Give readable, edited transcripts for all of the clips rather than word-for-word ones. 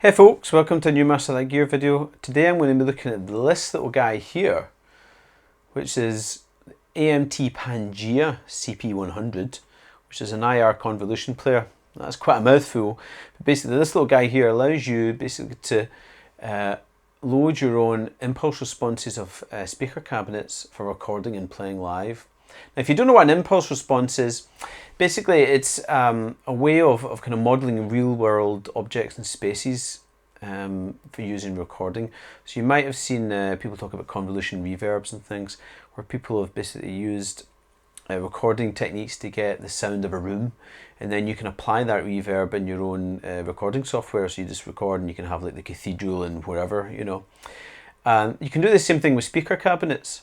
Hey folks, welcome to a new MasterThatGear video. Today I'm going to be looking at this little guy here, which is AMT Pangia CP-100, which is an IR convolution player. That's quite a mouthful, but basically this little guy here allows you basically to load your own impulse responses of speaker cabinets for recording and playing live. Now if you don't know what an impulse response is, basically it's a way of kind of modelling real world objects and spaces for using recording. So you might have seen people talk about convolution reverbs and things, where people have basically used recording techniques to get the sound of a room, and then you can apply that reverb in your own recording software. So you just record and you can have like the cathedral and wherever, you know. You can do the same thing with speaker cabinets.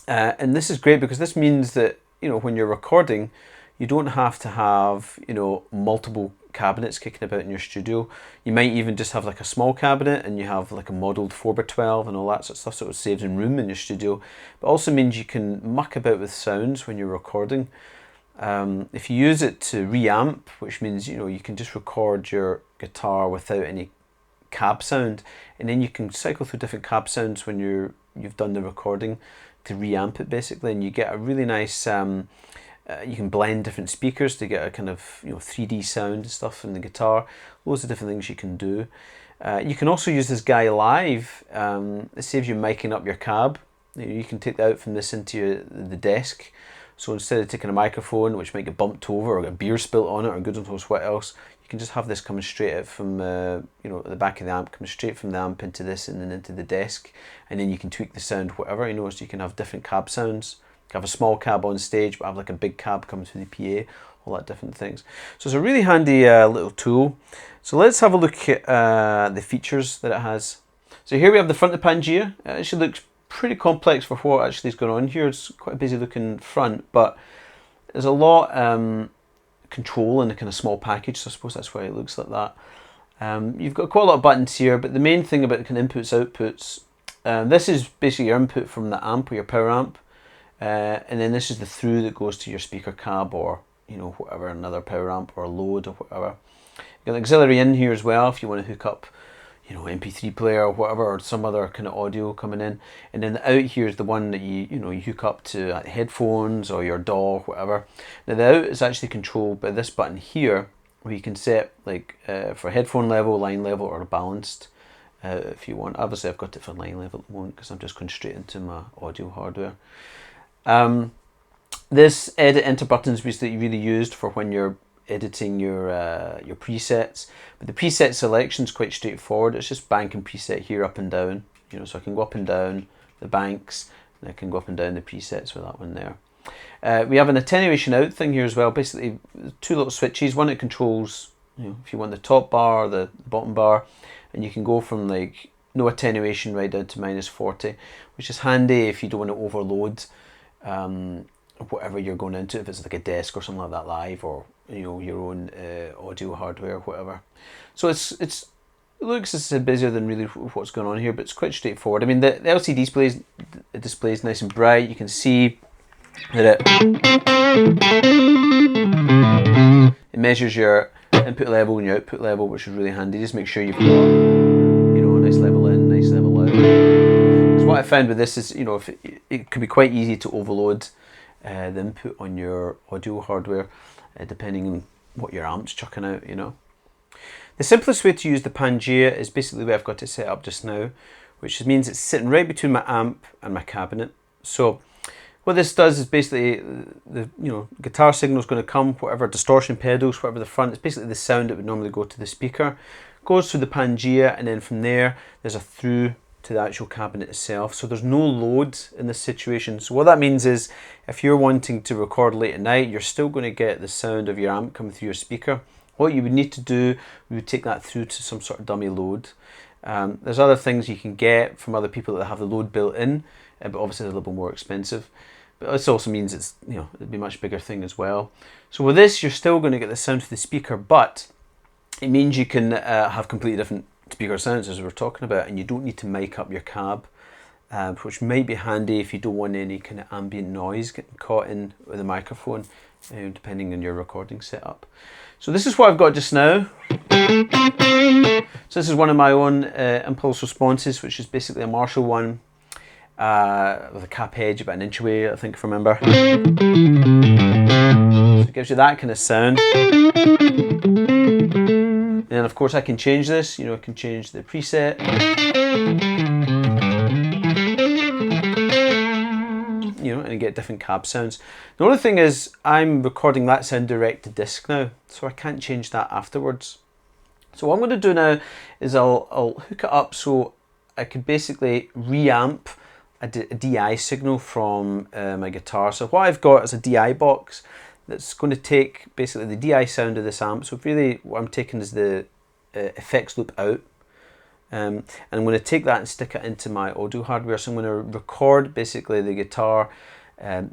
And this is great because this means that, you know, when you're recording, you don't have to have, you know, multiple cabinets kicking about in your studio. You might even just have like a small cabinet and you have like a modelled 4x12 and all that sort of stuff, so it saves in room in your studio. But also means you can muck about with sounds when you're recording. If you use it to reamp, which means, you know, you can just record your guitar without any cab sound, and then you can cycle through different cab sounds when you've done the recording to reamp it basically, and you get a really nice you can blend different speakers to get a kind of, you know, 3D sound and stuff in the guitar. Loads of different things you can do. You can also use this guy live. It saves you miking up your cab. You can take that out from this into the desk. So instead of taking a microphone which might get bumped over or get beer spilt on it or goodness knows what else, you can just have this coming straight out from you know, the back of the amp, coming straight from the amp into this and then into the desk, and then you can tweak the sound whatever, you know. So you can have different cab sounds. You can have a small cab on stage but have like a big cab coming through the PA, all that different things. So it's a really handy little tool. So let's have a look at the features that it has. So here we have the front of the Pangia. It actually looks pretty complex for what actually is going on here. It's quite a busy looking front, but there's a lot control in a kind of small package, so I suppose that's why it looks like that. You've got quite a lot of buttons here, but the main thing about the kind of inputs, outputs, this is basically your input from the amp or your power amp, and then this is the through that goes to your speaker cab or, you know, whatever, another power amp or load or whatever. You've got an auxiliary in here as well if you want to hook up, you know, MP3 player or whatever, or some other kind of audio coming in. And then the out here is the one that you hook up to headphones or your DAW, whatever. Now the out is actually controlled by this button here, where you can set like for headphone level, line level, or balanced if you want. Obviously I've got it for line level at the moment because I'm just going straight into my audio hardware. This edit enter button is basically really used for when you're editing your presets, but the preset selection is quite straightforward. It's just bank and preset here up and down, you know, so I can go up and down the banks and I can go up and down the presets with that one there. We have an attenuation out thing here as well, basically two little switches. One that controls, you know, if you want the top bar or the bottom bar, and you can go from like no attenuation right down to -40, which is handy if you don't want to overload whatever you're going into, if it's like a desk or something like that live, or, you know, your own audio hardware, whatever. So it looks as busier than really what's going on here, but it's quite straightforward. I mean, the LCD displays nice and bright. You can see that it measures your input level and your output level, which is really handy. Just make sure you've got, you know, a nice level in, nice level out. Because what I found with this is, you know, it could be quite easy to overload the input on your audio hardware, depending on what your amp's chucking out, you know. The simplest way to use the Pangaea is basically the way I've got it set up just now, which means it's sitting right between my amp and my cabinet. So what this does is basically the guitar signal is going to come, whatever distortion pedals, whatever the front, it's basically the sound that would normally go to the speaker, goes through the Pangaea, and then from there there's a through to the actual cabinet itself. So there's no load in this situation. So what that means is if you're wanting to record late at night, you're still going to get the sound of your amp coming through your speaker. What you would need to do, we would take that through to some sort of dummy load. There's other things you can get from other people that have the load built in, but obviously they're a little bit more expensive. But this also means it's, it'd be a much bigger thing as well. So with this, you're still going to get the sound of the speaker, but it means you can have completely different speaker sounds as we were talking about, and you don't need to mic up your cab, which might be handy if you don't want any kind of ambient noise getting caught in with the microphone, depending on your recording setup. So this is what I've got just now. So this is one of my own impulse responses, which is basically a Marshall one with a cap edge about 1 inch away, I think, if I remember. So it gives you that kind of sound. And then of course I can change this, I can change the preset. And get different cab sounds. The only thing is I'm recording that sound direct to disc now, so I can't change that afterwards. So what I'm going to do now is I'll hook it up so I could basically reamp a DI signal from my guitar. So what I've got is a DI box that's going to take basically the DI sound of this amp. So really what I'm taking is the effects loop out. And I'm going to take that and stick it into my audio hardware. So I'm going to record basically the guitar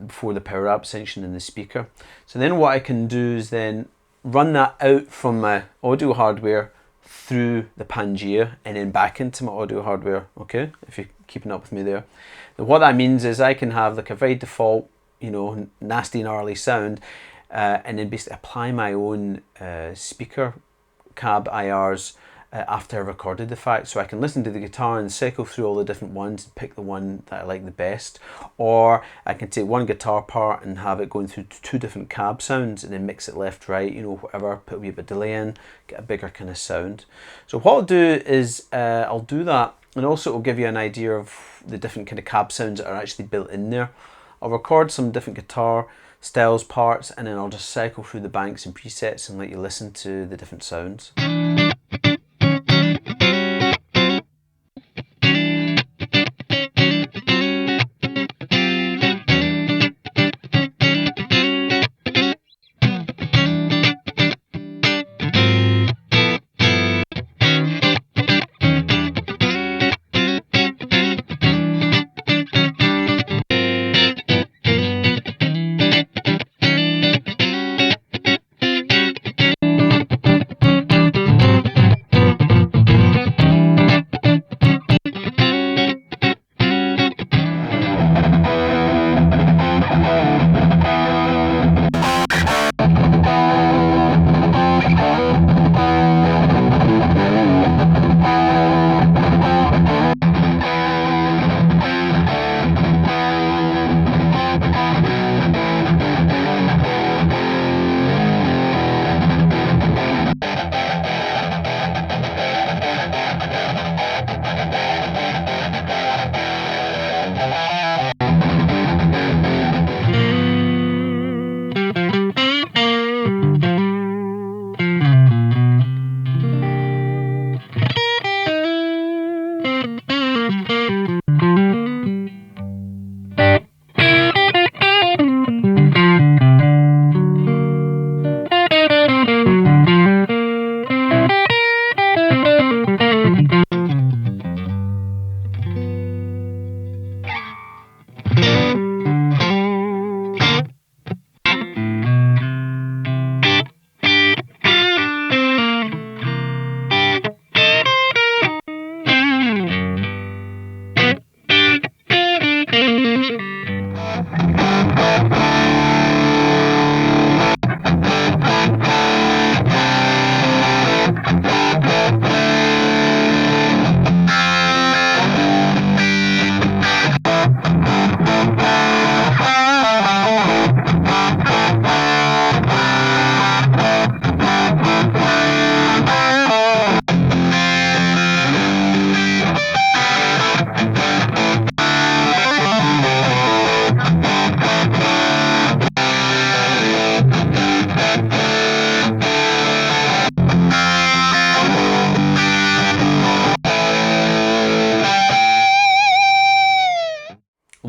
before the power amp section in the speaker. So then what I can do is then run that out from my audio hardware through the Pangaea and then back into my audio hardware, okay, if you're keeping up with me there. Now what that means is I can have like a very default, nasty gnarly sound, and then basically apply my own speaker cab IRs after I recorded the fact, so I can listen to the guitar and cycle through all the different ones and pick the one that I like the best. Or I can take one guitar part and have it going through 2 different cab sounds and then mix it left, right, whatever, put a wee bit of delay in, get a bigger kind of sound. So what I'll do is I'll do that, and also it'll give you an idea of the different kind of cab sounds that are actually built in there. I'll record some different guitar styles parts, and then I'll just cycle through the banks and presets and let you listen to the different sounds.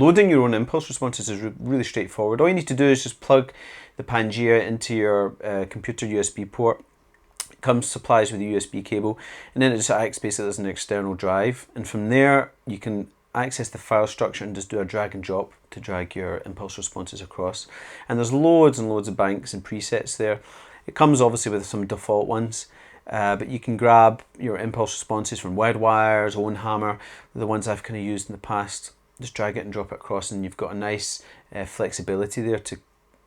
loading your own impulse responses is really straightforward. All you need to do is just plug the Pangaea into your computer USB port. It comes supplies with a USB cable, and then it just acts basically as an external drive. And from there, you can access the file structure and just do a drag and drop to drag your impulse responses across. And there's loads and loads of banks and presets there. It comes obviously with some default ones. But you can grab your impulse responses from Wedwire's, Ownhammer, the ones I've kind of used in the past. Just drag it and drop it across, and you've got a nice flexibility there to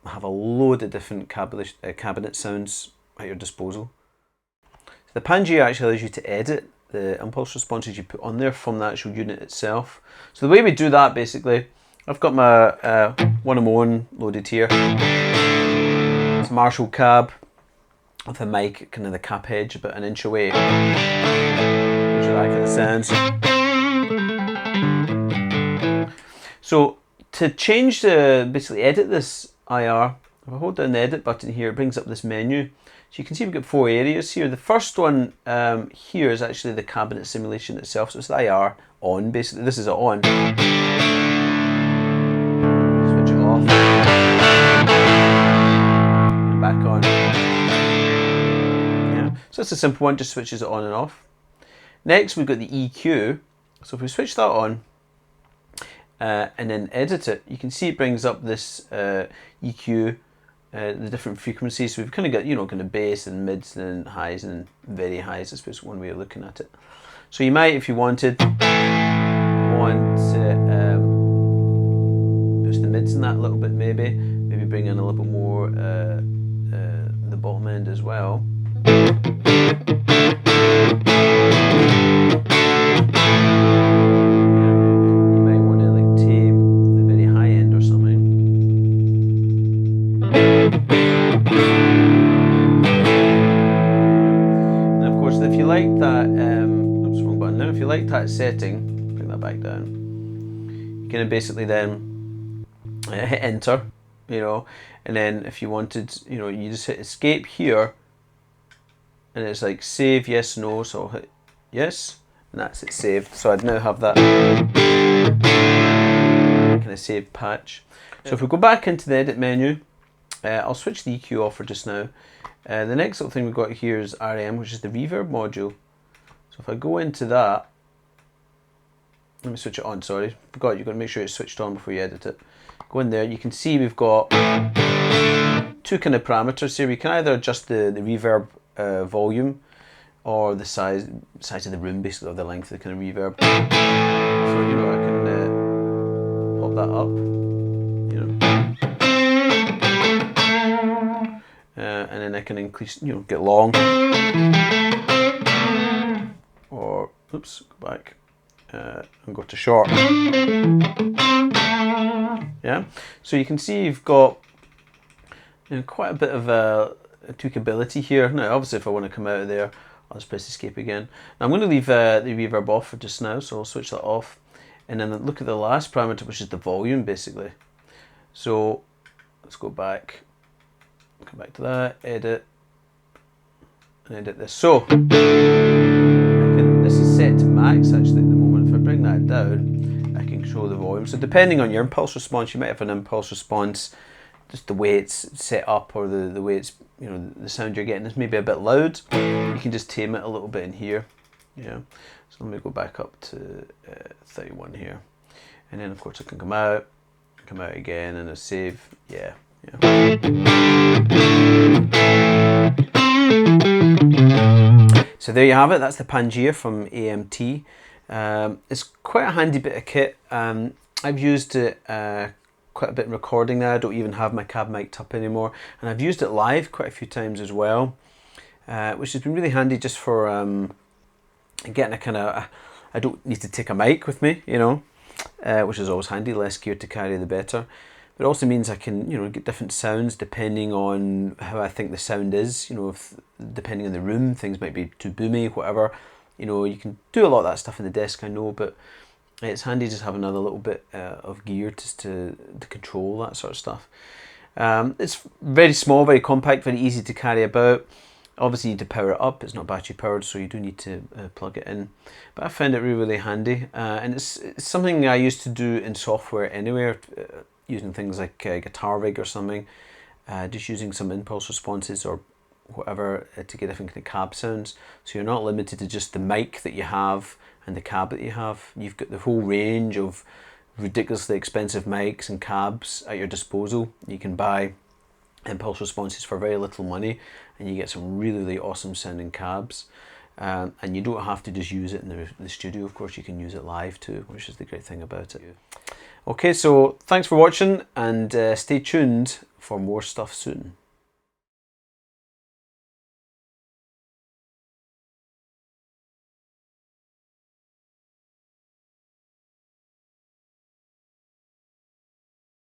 have a load of different cabinet sounds at your disposal. So the Pangaea actually allows you to edit the impulse responses you put on there from the actual unit itself. So the way we do that, basically, I've got my one of my own loaded here. It's a Marshall cab with a mic, kind of the cap edge about an inch away. Which I like it sounds. So to change basically edit this IR, if I hold down the edit button here, it brings up this menu. So you can see we've got 4 areas here. The first one here is actually the cabinet simulation itself. So it's the IR on, basically. This is it on. Switch it off. And back on. So it's a simple one, just switches it on and off. Next we've got the EQ. So if we switch that on and then edit it, you can see it brings up this EQ, the different frequencies. So we've kind of got, you know, kind of bass and mids and highs and very highs, I suppose, one way of looking at it. So you might, if you wanted, want to push the mids in that a little bit, maybe bring in a little bit more the bottom end as well. You might want to like tame the very high end or something. And of course, if you like that, oops, wrong button now. If you like that setting, bring that back down. You can basically then hit enter, you know, and then if you wanted, you know, you just hit escape here. And it's like save, yes, no, so I'll hit yes, and that's it saved. So I'd now have that kind of saved patch. So if we go back into the edit menu, I'll switch the EQ off for just now. The next little thing we've got here is RM, which is the reverb module. So if I go into that, let me switch it on, sorry. Forgot, you've got to make sure it's switched on before you edit it. Go in there, you can see we've got 2 kind of parameters here. We can either adjust the reverb volume or the size of the room, basically, or the length of the kind of reverb. So, you know, I can pop that up, you know, and then I can increase, you know, get long, or oops, go back and go to short. Yeah, so you can see you've got, you know, quite a bit of tweakability here. Now obviously if I want to come out of there, I'll just press escape again. Now I'm going to leave the reverb off for just now, so I'll switch that off, and then look at the last parameter, which is the volume, basically. So let's go back, come back to that, edit, and edit this. So this is set to max actually at the moment. If I bring that down, I can control the volume. So depending on your impulse response, you might have an impulse response, just the way it's set up, or the way it's, you know, the sound you're getting is maybe a bit loud. You can just tame it a little bit in here. Yeah. So let me go back up to 31 here, and then of course I can come out again, and a save. Yeah. So there you have it. That's the Pangaea from AMT. It's quite a handy bit of kit. I've used it quite a bit in recording now. I don't even have my cab mic'd up anymore, and I've used it live quite a few times as well, which has been really handy just for getting a kind of, I don't need to take a mic with me, you know, which is always handy. Less gear to carry, the better. But it also means I can, you know, get different sounds depending on how I think the sound is. You know, if depending on the room, things might be too boomy, whatever. You know, you can do a lot of that stuff in the desk, I know, but it's handy just have another little bit of gear just to control that sort of stuff. It's very small, very compact, very easy to carry about. Obviously you need to power it up, it's not battery powered, so you do need to plug it in. But I found it really, really handy, and it's something I used to do in software anywhere, using things like Guitar Rig or something, just using some impulse responses or whatever to get different kind of cab sounds. So you're not limited to just the mic that you have and the cab that you have. You've got the whole range of ridiculously expensive mics and cabs at your disposal. You can buy impulse responses for very little money and you get some really, really awesome sounding cabs. And you don't have to just use it in the studio, of course you can use it live too, which is the great thing about it. Okay, so thanks for watching, and stay tuned for more stuff soon.